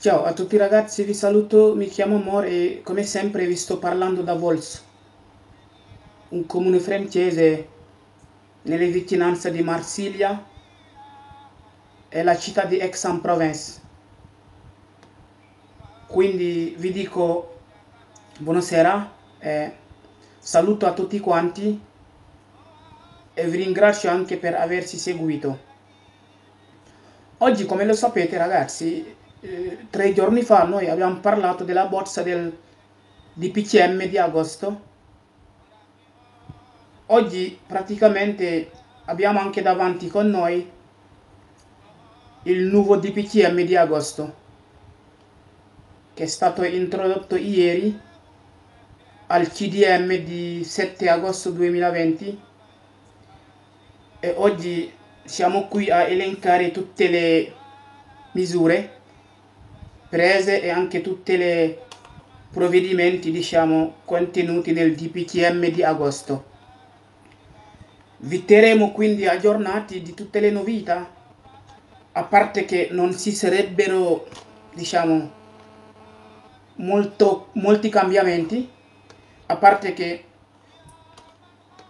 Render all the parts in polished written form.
Ciao a tutti ragazzi, vi saluto, mi chiamo Mor e come sempre vi sto parlando da Vols, un comune francese nelle vicinanze di Marsiglia e la città di Aix-en-Provence. Quindi vi dico buonasera, saluto a tutti quanti e vi ringrazio anche per averci seguito. Oggi, come lo sapete ragazzi, 3 giorni fa noi abbiamo parlato della bozza del DPCM di agosto. Oggi praticamente abbiamo anche davanti con noi il nuovo DPCM di agosto che è stato introdotto ieri al CDM di 7 agosto 2020 e oggi siamo qui a elencare tutte le misure prese e anche tutti i provvedimenti, diciamo, contenuti nel DPCM di agosto. Vi terremo quindi aggiornati di tutte le novità, a parte che non ci sarebbero, diciamo, molti cambiamenti, a parte che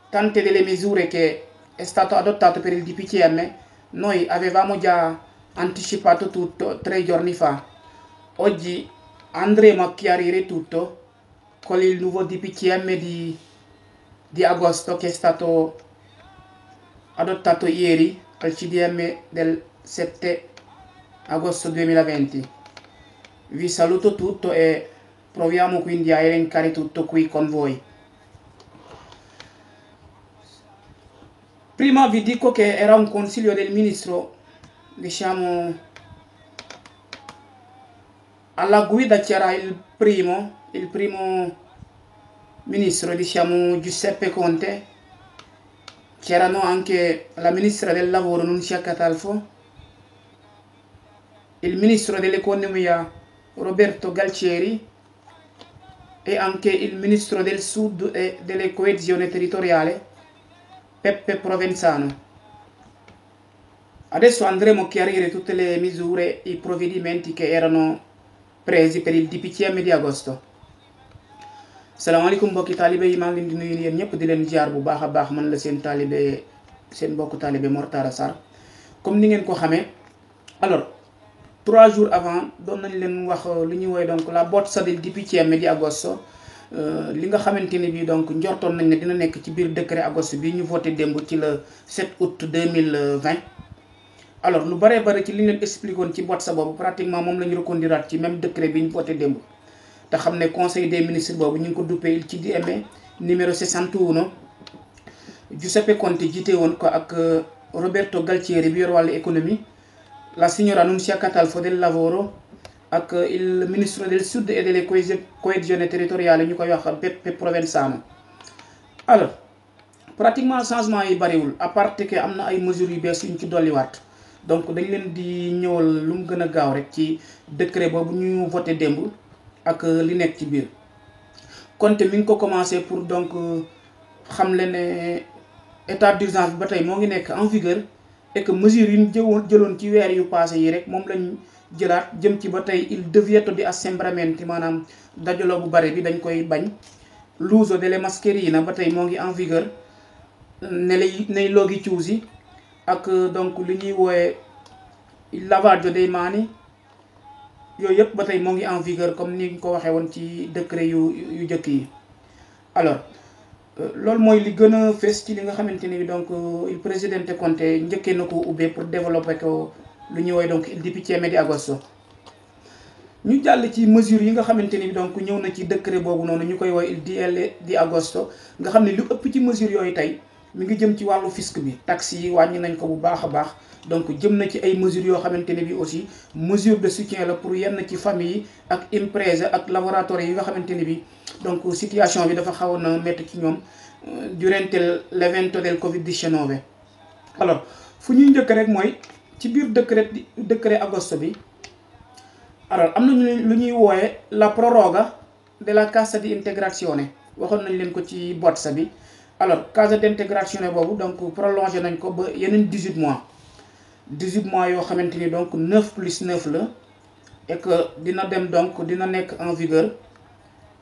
tante delle misure che è stato adottato per il DPCM noi avevamo già anticipato tutto 3 giorni fa. Oggi andremo a chiarire tutto con il nuovo DPCM di agosto che è stato adottato ieri al CDM del 7 agosto 2020. Vi saluto tutto e proviamo quindi a elencare tutto qui con voi. Prima vi dico che era un consiglio del ministro, diciamo, alla guida c'era il primo ministro, diciamo, Giuseppe Conte, c'erano anche la ministra del lavoro Nunzia Catalfo, il ministro dell'economia Roberto Galtieri e anche il ministro del sud e della coesione territoriale Peppe Provenzano. Adesso andremo a chiarire tutte le misure, i provvedimenti che erano presi per il DPCM di agosto. salaamaaleykum mbokki taalibe yi, maa ngi leen di nuyu yéen ñëpp di leen jaar bu baax a baax. Man la seen taalibe, seen mbokku taalibe Mor Talla Sarr. Comme ni ngeen ko xamee, alors 3 jours avant doon nañ leen wax li ñuy woowee donc la bozza del DPCM di agosto, li nga xamante ni bii donc njortoon nañ ne dina nekk ci biir décret agosto bi ñu voté démb ci le 7 août 2020. alors lu bare bare ci li ñu leen expliqué woon ci bozza boobu pratiquement moom la ñu reconduiraat ci même décret bi ñu voté démb. te xam ne conseil des ministres boobu ñu ngi ko duppee il CDM numéro 61. Giuseppe Conte jiite woon ko ak Roberto Galtieri bi yor wàllu économie, la signora Nunzia Catalfo del lavoro ak il ministro del sud e delle coesione territoriale ñu koy wax Peppe Provenzano. alors pratiquement changement yi bariwul, à part que am na ay mesures yu bees yu ñu ci dolliwaat. donc dañ leen di ñëwal lu mu gën a gaaw rek ci décret boobu ñu voté démb ak li nekk ci biir. Conte mi ngi ko commencé pour donc xam le ne état d'urgence bi ba tey moo ngi nekk en vigueur et que mesures yi ñu jëloon ci weer yu passé yi rek moom lañ jëlaat jëm ci ba tey il divieto di assembramenti, maanaam dajaloo bu bare bi dañ koy bañ. l'uso delle mascherine ba tey moo ngi en vigueur, nei luoghi chiusi ak donc li ñuy woowe il lavaggio dei mani, yooyu yëpp ba tey moo ngi en vigueur comme ni ñu ko waxee woon ci décret yu jëkk yi. alors loolu mooy li gën a fees ci li nga xamante ni donc il présidente Conte njëkkee na ko ubbee pour développer ko lu ñuy woowee donc il DPCM di agosto. ñu jàll ci mesures yi nga xamante ni donc ñëw na ci décret boobu noonu ñu koy woowee il DL di agosto, nga xam ne lu ëpp ci mesures yooyu tey mi ngi jëm ci wàllu fisc bi. taxes yi wàññi nañ ko bu baax a baax, donc jëm na ci ay mesures yoo xamante ne bi aussi mesure de soutien la pour yenn ci famille yi ak imprese ak laboratoire yi nga xamante ni bi donc situation bi dafa xawoon na métti ci ñoom durante l'evento del Covid-19. alors fu ñuy njëkk rek mooy ci biir décret agosto bi. alors am nañu lu ñuy woowe la proroga della cassa di integrazione, waxoon nañ leen ko ci bozza bi. alors cassa di integrazione boobu donc prolongé nañ ko ba yeneen 18 mois yoo xamante ni donc 9 plus 9 la, et que dina dem donc dina nekk en vigueur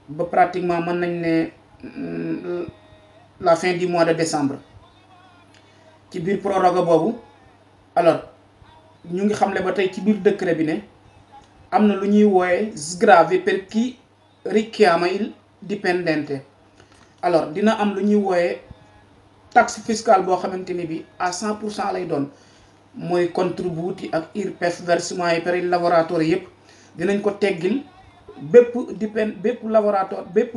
ba pratiquement mën nañ ne la fin du mois de décembre. ci biir proroga boobu alors ñu ngi xamle ba tey ci biir décret bi ne am na lu ñuy wooye sgravi per chi richiama il dipendente. alors dina am lu ñuy wooye taxe fiscale boo xamante ni bi à 100% lay doon mooy contributi ak IRPEF versement yi per il lavoratore yëpp dinañ ko teggil bépp lavoratoire bépp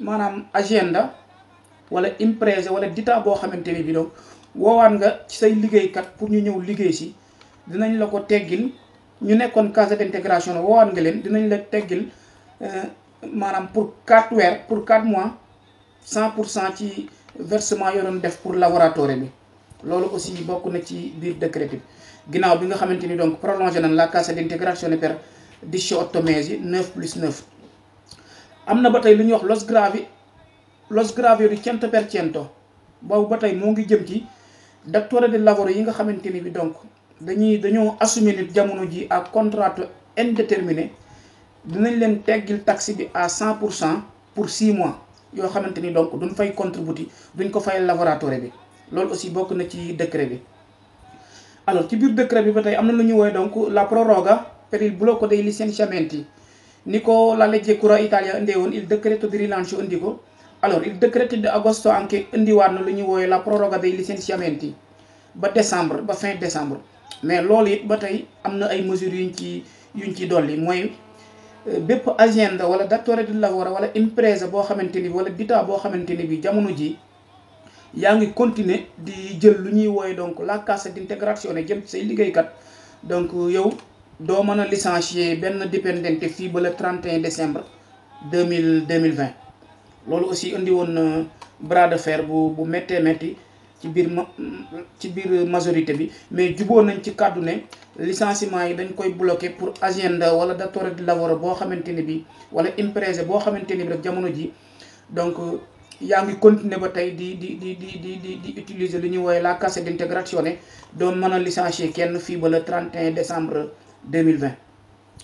maanaam agenda wala impresa wala dita boo xamante ni bi donc woowaan nga ci say liggéeykat pour ñu ñëw liggéey si dinañ la ko teggil. ñu nekkoon case d'intégration woowaan nga leen dinañ la teggil maanaam pour 4 weer pour 4 mois 100% ci versement yoo doon def pour lavoratore bi. loolu aussi bokk na ci biir décret bi ginnaaw bi nga xamante ni donc prolongé nañ la cassa integrazione per 18 mesi 9+9. am na ba tey lu ñuy wax los gravi di 100%. boobu ba tey moo ngi jëm ci datore di lavoro yi nga xamante ni bi donc dañoo assumer nit jamono ji à contrat indéterminé dinañ leen teggil taxe bi à 100% pour 6 mois yoo xamante ni donc duñ fay contributi duñ ko fay lavoratore bi. loolu aussi bokk na ci décret bi. alors ci biir décret bi ba tey am na lu ñu woowee donc la proroga per il blocco dei licenziamenti ni ko la legge Cura Italia indee woon il decreto di rilancio indi ko. alors il decreto di agosto anche indiwaat na lu ñuy woowee la proroga dei licenziamenti ba décembre ba fin décembre. mais loolu it ba tey am na ay mesures yuñ ci dolli mooy bépp agenda wala datore di lavoro wala impresa boo xamante ni wala dita boo xamante ni bi jamono ji yaa ngi continuer di jël lu ñuy wooye donc la cassa integrazione jëm ci say liggéeykat donc yow doo mën a licencier benn dipendente fii ba le 31 décembre 2020. loolu aussi indi woon bras de fer bu méttee métti ci biir majorité bi mais juboo nañ ci kàddu ne licenciement yi dañ koy bloqué pour agenda wala datore di lavoro boo xamante ni bi wala impresa boo xamante ni bi rek jamono ji donc yaa ngi continuer ba tey di utiliser lu ñuy wooye la cassa integrazione doon mën a licencier kenn fii ba le 31 décembre 2020.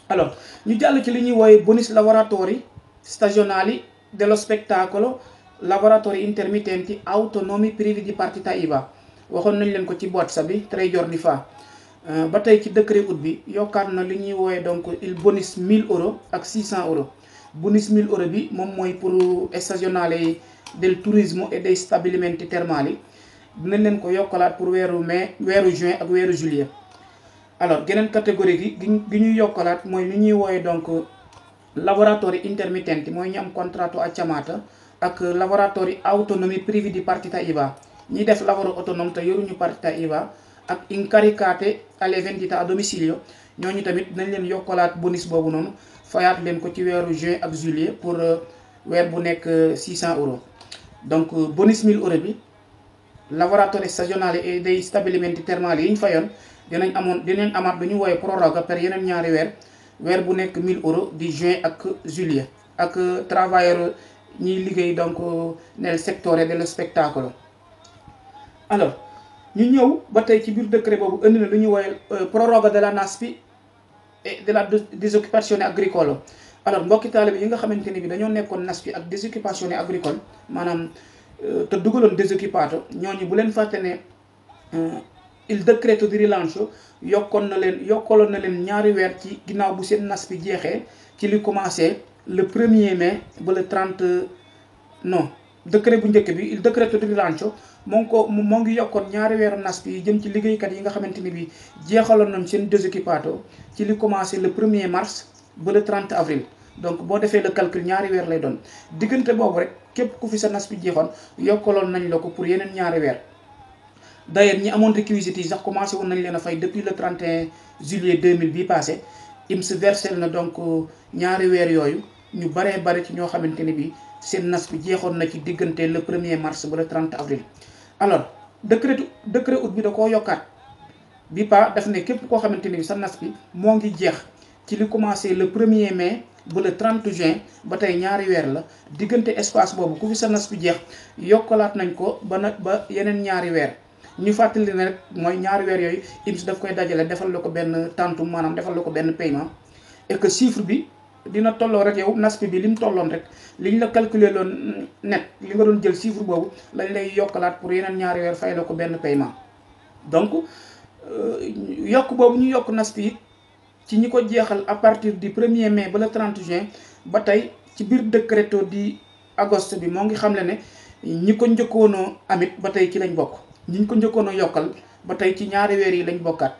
alors ñu jàll ci li ñuy wooye bonus lavoratori stagionali dello spettacolo lavoratori intermittenti autonomi privi di partita IVA waxoon nañ leen ko ci boîte sa bi 3 giorni fa. ba tey ci décret août bi yokkaat na li ñuy wooye donc il bonus 1000 € ak 600 €. bonus 1000 € bi moom mooy pour stagionali del turismo et dei stabilimenti termali dinañ leen ko yokkalaat pour weeru mai weeru juin ak weeru juillet. alors geneen catégorie gi ñuy yokkalaat mooy li ñuy wooye donc lavoratori intermittenti mooy ñu am contratto a chiamata ak lavoratori autonomi privi di partita IVA ñiy def lavoro autonome te yoruñu partita IVA ak incaricate alle vendite a domicilio ñooñu tamit dinañ leen yokkalaat bonus boobu noonu fayaat leen ko ci weeru juin ak juillet pour weer bu nekk 600 €. donc bonus 1000 € bi lavoratori stagionali e dei stabilimenti termali yi ñu fayoon dinañ amaat lu ñu wooye proroga per yeneen ñaari weer bu nekk 1000 € di juin ak juillet ak travailleur ñiy liggéey donc nel settore dello spettacolo. alors ñu ñëw ba tey ci biir décret boobu indi na lu ñuy wooye proroga della NASPI et della disoccupazione agricole. alors mbokki taalibe yi nga xamante ni bi dañoo nekkoon NASPI ak disoccupazione agricole maanaam te dugaloon disoccupato ñooñu bu leen fàtte ne il decreto di rilancio yokkaloon na leen ñaari weer ci ginnaaw bu seen NASPI jeexee ci li commencé le 1er mai ba le 30 non décret bu njëkk bi il decreto di rilancio moo ngi yokkoon ñaari weeru NASPI yi jëm ci liggéeykat yi nga xamante ni bi jeexaloon nañ seen disoccupato ci li commencé le 1er mars ba le 30 avril. donc boo defee le calcul ñaari weer lay doon diggante boobu rek képp ku fi sa NASPI jeexoon yokkaloon nañ la ko pour yeneen ñaari weer. d'ailleurs ñi amoon réquisites yi sax commencé woon nañ leen a fay depuis le 31 juillet 2000 bii passé IMS versel na donc ñaari weer yooyu ñu baree bari ci ñoo xamante ni bi seen NASPI jeexoon na ci diggante le 1er mars ba le 30 avril. alors décret août bi da koo yokkaat bi daf ne képp koo xamante ni bi sa NASPI moo ngi jeex ci li commencé le 1er mai ba le 30 juin ba tey ñaari weer la diggante espace boobu ku fi sa NASPI jeex yokkalaat nañ ko ba yeneen ñaari weer. ñu fàttali ne rek mooy ñaari weer yooyu IMS daf koy dajale defal la ko benn tantum maanaam defal la ko benn paiement et que chiffre bi dina tolloo rek yow NASP bi lim tolloon rek liñ la calculer loon net li nga doon jël chiffre boobu lañ lay yokkalaat pour yeneen ñaari weer fay la ko benn paiement. donc yokk boobu ñu yokk NASP yi ci ñi ko jeexal à partir du 1er mai ba le 30 juin ba tey ci biir décréto di agosto bi moo ngi xam ne ñi ko njëkkoonoo amit ba tey ci lañ bokk, ñi ko njëkkoonoo yokkal ba tey ci ñaari weer yi lañ bokkaat.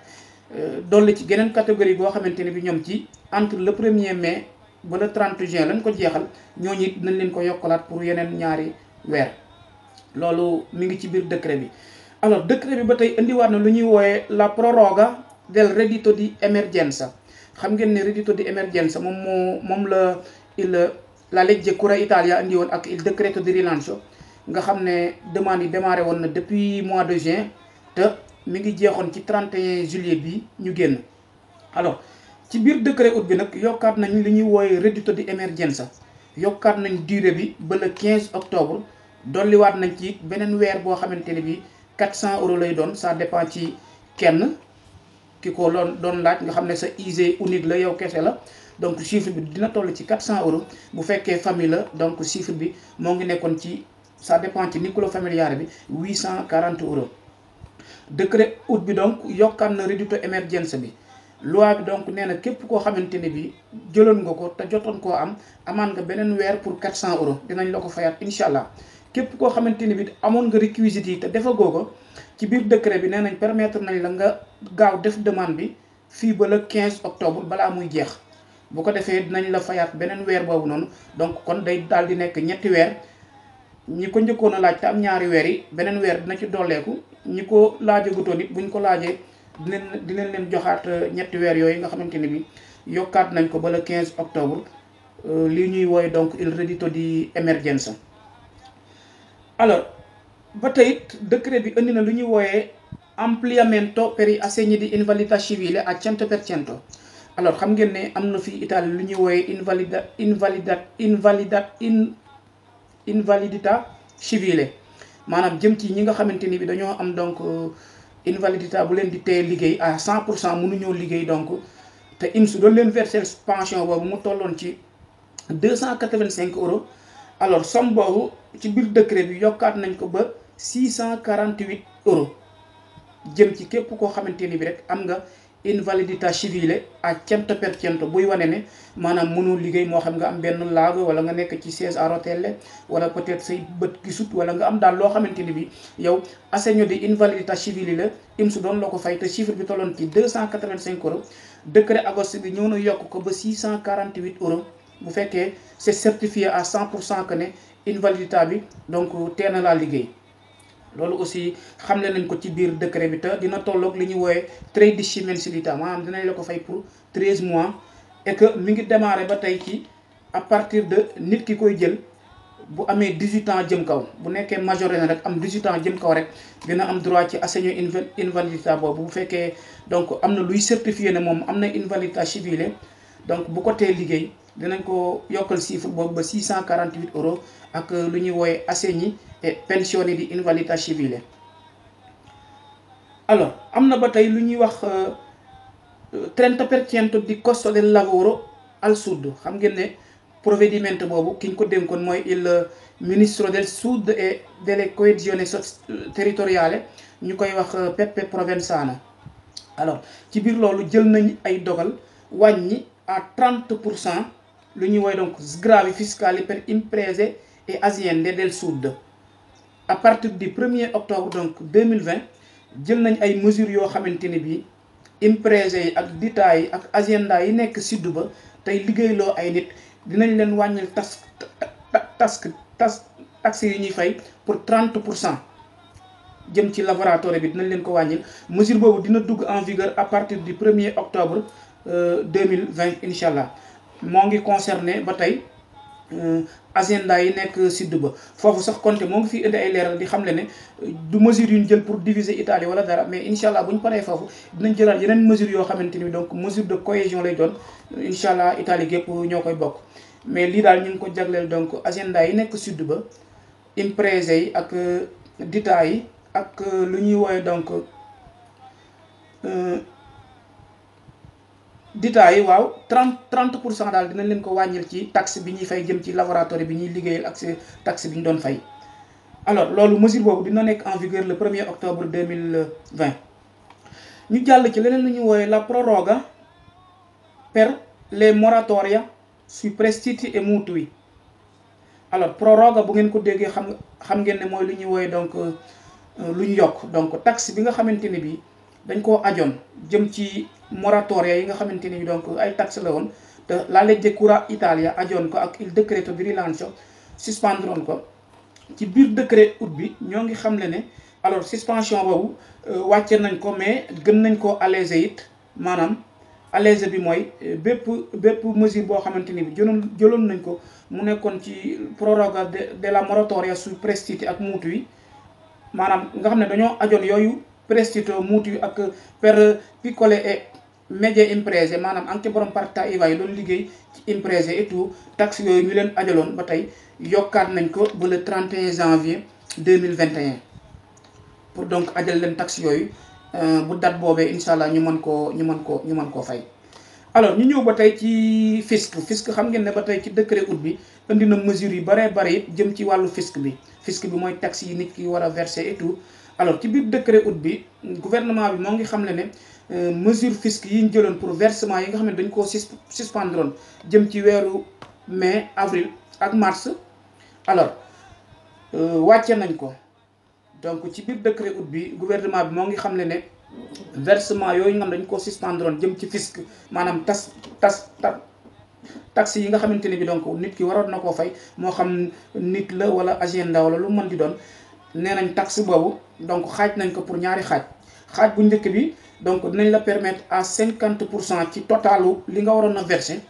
dolli ci geneen catégorie boo xamante ne bi ñoom ci entre le 1er mai ba le 30 juin lañ ko jeexal, ñooñu it dinañ leen ko yokkalaat pour yeneen ñaari weer. loolu mi ngi ci biir décret bi. alors décret bi ba tey indiwaat na lu ñuy wooyee la proroga del reddito di emergenza. xam ngeen ne reddito di emergenza moom la legge Cura Italia indi woon ak il decreto di rilancio, nga xam ne demande yi démarré woon na depuis mois de juin te mi ngi jeexoon ci 31 juillet bi ñu génn. alors ci biir décret août bi nag yokkaat nañ li ñuy wooyee reddito di emergenza, yokkaat nañ durée bi ba le 15 octobre. dolliwaat nañ ci beneen weer boo xamante ne bi 400 euros lay doon, ça dépend ci kenn ki ko doon laaj, nga xam ne sa ISEE unique la yow kese la, donc chiffre bi dina toll ci 400 euros. bu fekkee famille la donc chiffre bi moo ngi nekkoon ci, ça dépend ci nucleo familiare bi 840 euros. décret août bi donc yokkaat na reddito emergenza bi. loi bi donc nee na képp koo xamante ne bi jëloon nga ko te jotoon koo amaan nga beneen weer pour 400 euros dinañ la ko fayaat incha allah. képp koo xamante ni bi amoon nga réquisites yi te defagoo ko ci biir décret bi nee nañ permettre nañ la nga gaaw def demande bi fii ba le 15 octobre balaa muy jeex. bu ko defee dinañ la fayaat beneen weer boobu noonu, donc kon day daal di nekk ñetti weer. ñi ko njëkkoon a laaj te am ñaari weer yi beneen weer dina ci dolleeku, ñi ko laajagutoon it buñ ko laajee dinañ leen joxaat ñetti weer yooyu nga xamante ne bi yokkaat nañ ko ba le 15 octobre. li ñuy wooye donc il reddito di emergenza. alors ba tey décret bi indi na lu ñuy wooyee ampliamento per gli assegni di invalidità civile a 100%. alors xam ngeen ne am na fii Italie lu ñuy wooyee invalidità civile, maanaam jëm ci ñi nga xamante ni bi dañoo am donc invalidità bu leen di téye liggéey à 100%, mënuñoo liggéey donc te INPS doon leen verser pension boobu mu tolloon ci 285 euros. alors somme boobu ci biir décret bi yokkaat nañ ko ba 648 euros jëm ci képp koo xamante ni bi rek am nga invalidità civile à 100%, buy wane ne maanaam mënoo liggéey, moo xam nga am benn laago wala nga nekk ci chaise à rotelle wala peut-être say bët gisut wala nga am daal loo xamante ni bi yow assegno di invalidità civile la INPS doon la ko fay te chiffre bi tolloon ci 285 euros. décret agosto bi ñëw na yokk ko ba 648 euros bu fekkee c'est certifié à 100% que ne invalidità bi donc teel na laa liggéey. loolu aussi xamle nañ ko ci biir décret bi te dina tolloog li ñuy wooyee 13 mensilità, maanaam dinañ la ko fay pour 13 mois et que mi ngi démarré ba tey ci à partir de nit ki koy jël bu amee 18 ans jëm kaw. bu nekkee majoré na rek am 18 ans jëm kaw rek dina am droit ci assegno invalidità boobu. bu fekkee donc am na luy certifié ne moom am na invalidità civile, donc bu ko tee liggéey dinañ ko yokkal chiffre boobu ba 648 euros ak lu ñuy wooyee assegni e pensioni di invalidità civile. alors am na ba tey lu ñuy wax 30% di costo del lavoro al sud. xam ngeen ne provvedimento boobu ki ñu ko dénkoon mooy il ministro del sud e delle coesione territoriale, ñu koy wax Peppe Provenzano. alors ci biir loolu jël nañ ay dogal wàññi à 30% lu ñuy woy donc sgravi fiscali per imprese e aziende del sud. à partir du 1er octobre donc 2020 jël nañ ay mesures yoo xamante ne bii imprese yi ak ditta yi ak azienda yi nekk sud ba tey liggéeyloo ay nit dinañ leen wàññil taxe yi ñuy fay pour 30%. jëm ci laboratoire bi dinañ leen ko wàññil. mesure boobu dina dugg en vigueur à partir du 1er octobre 2020 incha allah. moo ngi concerné ba tey agenda yi nekk sud ba foofu sax Conte moo ngi fi indi ay leeral di xamle ne du mesure yu ñu jël pour diviser Italie wala dara, mais incha allah bu ñu paree foofu dinañ jëlaat yeneen mesures yoo xamante ni donc mesure de cohésion lay doon. incha allah Italie gépp ñoo koy bokk, mais lii daal ñu ngi ko jagleel donc agenda yi nekk sud ba, imprese yi ak ditta yi ak lu ñuy woowe donc d'État yi waaw 30% daal dinañ leen ko wàññil ci taxe bi ñuy fay jëm ci laboratoire bi ñuy liggéeyal ak taxe bi ñu doon fay. alors loolu mesure boobu dina nekk en vigueur le 1er octobre 2020 ñu jàll ci leneen lu ñu woowe la proroga per les moratoria sui prestiti e mutui. alors proroga bu ngeen ko déggee xam ngeen ne mooy lu ñuy woowe donc lu ñu yokk donc taxe bi nga xamante ne bi dañ koo ajoon jëm ci moratoria yi nga xamante ne bi donc ay taxe la woon te la legge Cura Italia ajoon ko ak il decreto di rilancio suspendroon ko ci biir décret août bi ñoo ngi xam ne alors suspension boobu wàcce nañ ko mais gën nañ koo alléger it maanaam alléger bi mooy bépp mesure boo xamante ni bi jëloon nañ ko mu nekkoon ci proroga de la moratoria sui prestiti ak mutui maanaam nga xam ne dañoo ajoon yooyu prestito mutui ak per piccole e medie imprese maanaam anche borom partita IVA yi doon liggéey ci imprese et tout taxe yooyu ñu leen ajaloon ba tey yokkaat nañ ko ba le 31 janvier 2021 pour donc ajal leen taxe yooyu bu date boobee incha allah ñu mën koo fay. alors ñu ñëw ba tey ci fisc xam ngeen ne ba tey ci décret août bi indi na mesures yu bare it jëm ci wàllu fisc bi mooy taxe yi nit ki war a verser et tout. alors ci biir décret août bi gouvernement bi moo ngi xam ne mesure fisc yi ñu jëloon pour versement yi nga xam ne dañ koo suspendroon jëm ci weeru mai avril ak mars alors wàcce nañ ko donc ci biir décret août bi gouvernement bi moo ngi xam ne versement yooyu nga xam dañ koo suspendroon jëm ci fisc maanaam taxe yi nga xamante ne bi donc nit ki waroon na koo fay moo xam nit la wala agenda wala lu mën di doon nee nañ taxe boobu donc xaaj nañ ko pour ñaari xaaj bu njëkk bi donc dinañ la permettre à 50% ci totalu li nga waroon a verser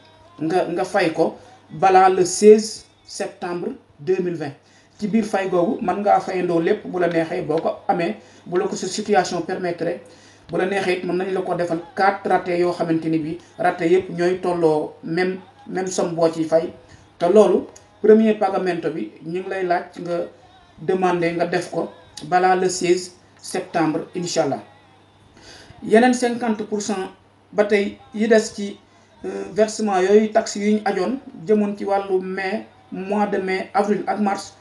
nga fay ko balaa le 16 septembre 2020 ci biir fay googu mën ngaa fayandoo lépp bu la neexee boo ko amee bu la ko sa situation permettre bu la neexee it mën nañ la ko defal 4 ratés yoo xamante ni bi ratés yëpp ñooy tolloo même somme boo ciy fay te loolu premier pagamento bi ñu ngi lay laaj nga demander nga def ko balaa le 16 septembre incha allah yeneen 50% ba tey yi des ci versement yooyu taxes yi ñu ajoon jëmoon ci wàllu mois de mai avril ak mars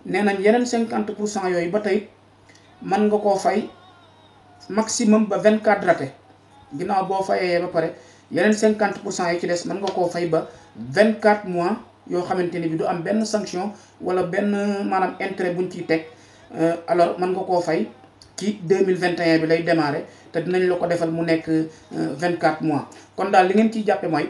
nee nañ yeneen 50% yooyu ba tey mën nga koo fay maximum ba 24 ratés ginnaaw boo fayee ba pare yeneen 50% yi ci des mën nga koo fay ba 24 mois yoo xamante ni bi du am benn sanction wala benn maanaam intérêt buñ ciy teg alors mën nga koo fay ci 2021 bi lay démarrer te dinañ la ko defal mu nekk 24 mois kon daal li ngeen ciy jàppe mooy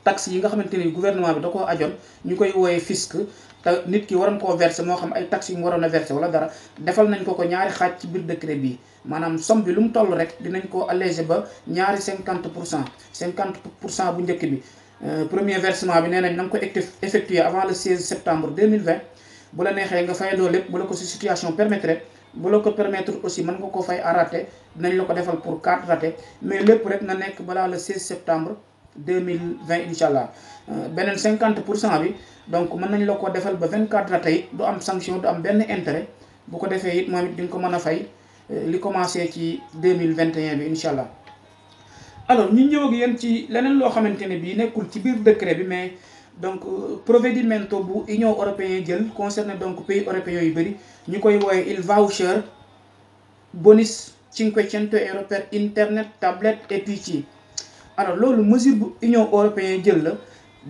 taxe yi nga xamante ni gouvernement bi da koo ajoon ñu koy wooyee fisc te nit ki waroon koo verser moo xam ay taxes yu mu waroon a verser wala dara defal nañ ko ñaari xaaj ci biir décret bii maanaam somme bi lu mu toll rek dinañ ko alléger ba ñaari 50% bu njëkk bi premier versement bi nee nañ na nga ko effectuer avant le 16 septembre 2020 bu la neexee nga fayandoo lépp bu la ko si situation permettre bu la ko permettre aussi mën nga ko fay à raté dinañ la ko defal pour 4 ratés mais lépp rek na nekk balaa le 16 septembre 2020 incha allah beneen 50% bi donc mën nañ la ko defal ba 24 ratés yi du am sanction du am benn intérêt bu ko defee it moom it di nga ko mën a fay li commencé ci 2021 bi incha allah. alors ñu ñëw ak yéen ci leneen loo xamante ne bii nekkul ci biir décret bi mais donc provvedimento bu Union européenne jël concerné donc pays européens yu bëri ñu koy wooye il voucher bonus 500 euro per internet tablette et PC. alors loolu mesure bu Union européenne jël la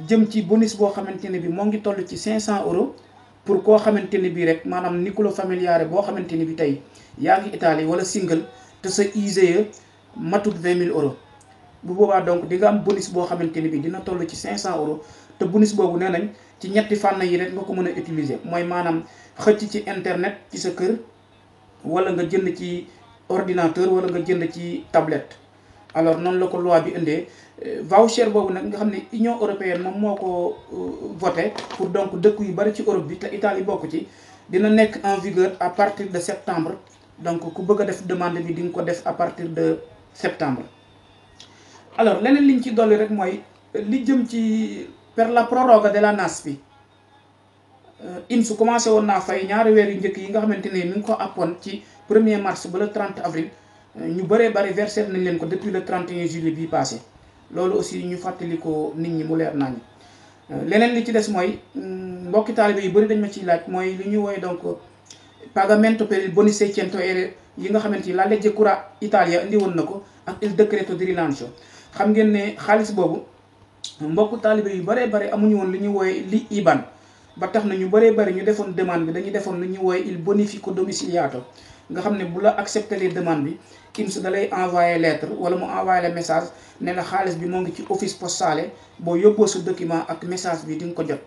jëm ci bonus boo xamante ne bi moo ngi toll ci 500 euros pour koo xamante ne bii rek maanaam nucleo familiare boo xamante ne bi tey yaa ngi Italie wala single te sa ISEE matut 20 000 euros bu boobaa donc di nga am bonus boo xamante ne bi dina toll ci 500 euros te bonus boobu nee nañ ci ñetti fànn yi rek nga ko mën a utiliser mooy maanaam xëcc ci internet ci sa kër wala nga jënd ci ordinateur wala nga jënd ci tablette. alors noonu la ko loi bi indee voucher boobu nag nga xam ne Union européenne moom moo ko voté pour donc dëkk yu bari ci Europe bi te Italie bokk ci dina nekk en vigueur à partir de septembre donc ku bëgg a def demande bi di nga ko def à partir de septembre. alors leneen liñ ci dolli rek mooy li jëm ci per la proroga della NASPI INPS commencé woon naa fay ñaari weer yu njëkk yi nga xamante ne mi ngi ko appoon ci 1er mars ba le 30 avril ñu bëree bëri versé nañ leen ko depuis le 31 juillet bii passé loolu aussi ñu fàttali ko nit ñi mu leer nañ leneen li ci des mooy mbokki taalibe yu bëri dañ ma ciy laaj mooy li ñuy wooye donc pagamento per il boni 600 euro yi nga xamante ni la legge Cura Italia indi woon na ko ak il decreto di rilancio. xam ngeen ne xaalis boobu mbokku taalibe yu bëree bëri amuñu woon li ñuy wooye li IBAN ba tax na ñu bëree bëri ñu defoon demande bi dañuy defoon li ñuy wooye il bonifico domiciliato nga xam ne bu la accepté les demande bi IMS da lay envoyé lettre wala mu envoyé le message ne la xaalis bi moo ngi ci office postale boo yóbboo sa document ak message bi di nga ko jot.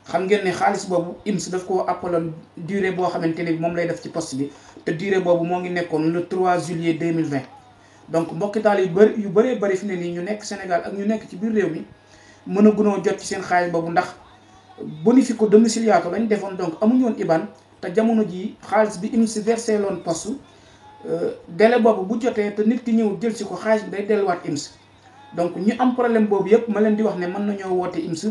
xam ngeen ne xaalis boobu IMS daf koo appaloon durée boo xamante ne bi moom lay def ci poste bi te durée boobu moo ngi nekkoon le 3 juillet 2020 donc mbokki taal yu bëree bëri fi ne nii ñu nekk Sénégal ak ñu nekk ci biir réew mi mën a gunoo jot ci seen xaalis boobu ndax bonifico domiciliato lañ defoon donc amuñu woon IBAN te jamono ji xaalis bi IMS versé loon poste délai boobu bu jotee te nit ki ñëw jël si ko xaalis bi day delluwaat IMS donc ñu am problème boobu yëpp ma leen di wax ne mën nañoo woote IMS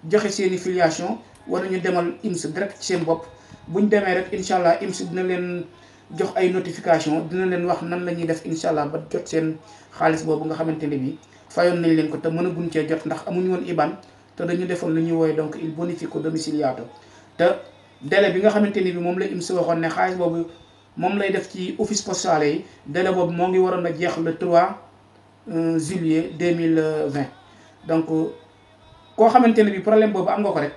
joxe seeni filiation wala ñu demal IMS direct ci seen bopp buñ demee rek incha allah IMS dina leen jox ay notification dina leen wax nan la ñuy def incha allah ba jot seen xaalis boobu nga xamante ne bii fayoon nañ leen ko te mën a gun cee jot ndax amuñu woon IBAN te dañu defoon lu ñuy wooye donc il bonifico domiciliato te délai bi nga xamante ni bi moom la IMS waxoon ne xaalis boobu moom lay def ci office postale yi délai boobu moo ngi waroon a jeex le 3 juillet 2020 donc koo xamante ne bi problème boobu am nga ko rek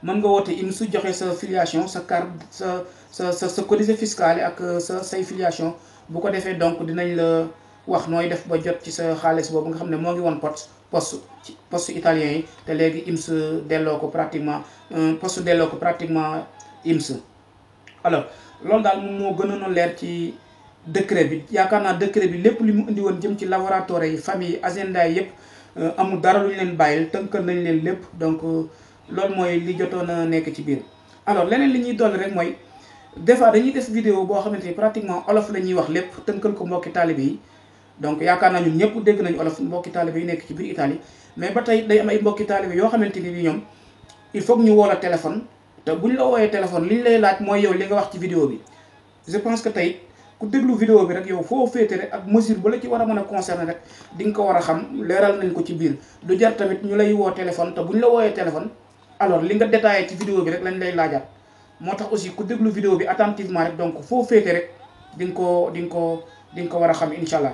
mën nga woote IMS joxe sa filiation sa carte sa codice fiscale ak say filiation bu ko defee donc dinañ la wax nooy def ba jot ci sa xaalis boobu nga xam ne moo ngi woon poste italien yi te léegi IMS delloo ko pratiquement poste delloo ko pratiquement IMS. alors loolu daal moom moo gënoon a leer ci décret bi yaakaar naa décret bi lépp li mu indi woon jëm ci laboratoire yi famille yi agenda yi yëpp amul dara lu ñu leen bàyyil tënkal nañ leen lépp donc loolu mooy li jotoon a nekk ci biir. alors leneen li ñuy dolli rek mooy des fois dañuy def vidéo boo xamante ni pratiquement olof la ñuy wax lépp tënkal ko mbokki taalibe yi donc yaakaar naa ñun ñëpp dégg nañu olof mbokki taalibe yi nekk ci biir Italie mais ba tey day am ay mbokki taalibe yoo xamante ni bi ñoom il faut que ñu woo la téléphone te buñ la wooyee téléphone li ñu lay laaj mooy yow li nga wax ci vidéo bi. je pense que tey ku déglu vidéo bi rek yow foo féete rek ak mesure ba la ci war a mën a concerner rek di nga ko war a xam leeral nañ ko ci biir du jar tamit ñu lay woo téléphone te buñ la wooyee téléphone alors li nga détaillé ci vidéo bi rek lañ lay laajaat moo tax aussi ku déglu vidéo bi attentivement rek donc foo féete rek di nga ko war a xam incha allah.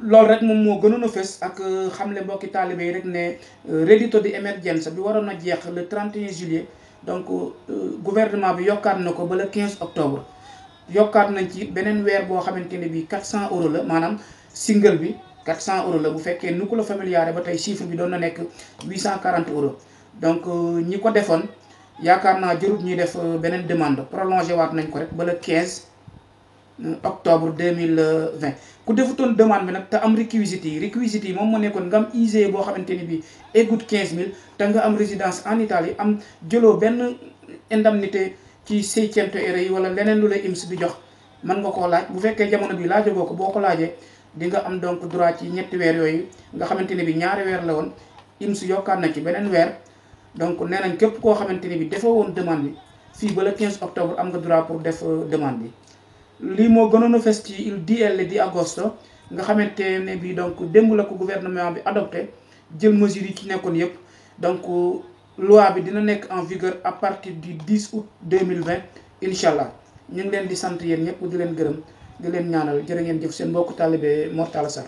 loolu rek moom moo gënoon a fës ak xamle mbokki taalibe yi rek ne reddito di emergenza bi waroon a jeex le 31 juillet donc gouvernement bi yokkaat na ko ba le 15 octobre yokkaat nañ ci beneen weer boo xamante ne bi 400 euros la maanaam single bi 400 euros la bu fekkee nucleo familiare ba tey chiffre bi doon na nekk 840 euros donc ñi ko defoon yaakaar naa jërut ñuy def beneen demande prolongé waat nañ ko rek ba le 15 octobre 2020 ku defutoon demande bi nag te am réquisites yi moom moo nekkoon nga am ISEE boo xamante ni bi eggut 15000 te nga am résidence en Italie am jëloo benn indemnité ci 600 euro yi wala leneen lu lay IMS bi jox mën nga koo laaj bu fekkee jamono bi laajagoo ko boo ko laajee di nga am donc droit ci ñetti weer yooyu nga xamante ni bi ñaari weer la woon IMS yokkaat na ci beneen weer donc nee nañ képp koo xamante ni bi defoo woon demande bi fii ba le 15 octobre am nga droit pour def demande bi. lii moo gënoon a fes ci il DL di agosto nga xamante ne bi donc démb la ko gouvernement bi adopté jël mesures yi ci nekkoon yëpp donc loi bi dina nekk en vigueur à partir du 10 août 2020 incha allah ñu ngi leen di sant yéen ñëpp di leen gërëm di leen ñaanal jërë ngeen jëf seen mbokku taalibe Mor Talla Sarr